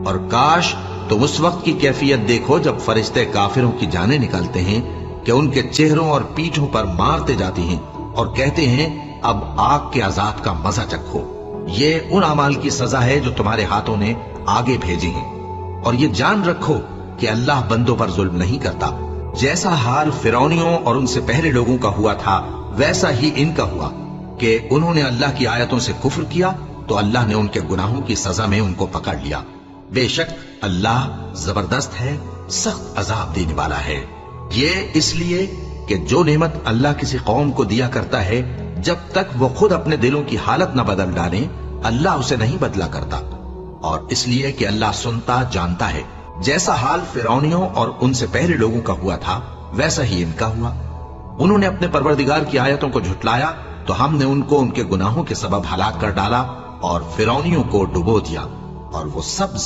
اور کاش تم اس وقت کی کیفیت دیکھو جب فرشتے کافروں کی جانیں نکالتے ہیں کہ ان کے چہروں اور پیٹھوں پر مارتے جاتی ہیں اور کہتے ہیں اب آگ کے عذاب کا مزہ چکھو۔ یہ ان اعمال کی سزا ہے جو تمہارے ہاتھوں نے آگے بھیجی ہیں، اور یہ جان رکھو کہ اللہ بندوں پر ظلم نہیں کرتا۔ جیسا حال فرعونیوں اور ان سے پہلے لوگوں کا ہوا تھا ویسا ہی ان کا ہوا کہ انہوں نے اللہ کی آیتوں سے کفر کیا تو اللہ نے ان کے گناہوں کی سزا میں ان کو پکڑ لیا۔ بے شک اللہ زبردست ہے، سخت عذاب دینے والا ہے۔ یہ اس لیے کہ جو نعمت اللہ کسی قوم کو دیا کرتا ہے جب تک وہ خود اپنے دلوں کی حالت نہ بدل ڈالیں اللہ اسے نہیں بدلا کرتا، اور اس لیے کہ اللہ سنتا جانتا ہے۔ جیسا حال فرعونیوں اور ان سے پہلے لوگوں کا ہوا تھا ویسا ہی ان کا ہوا۔ انہوں نے اپنے پروردگار کی آیتوں کو جھٹلایا تو ہم نے ان کو ان کے گناہوں کے سبب ہلاک کر ڈالا اور فرعونیوں کو ڈبو دیا، اور وہ سب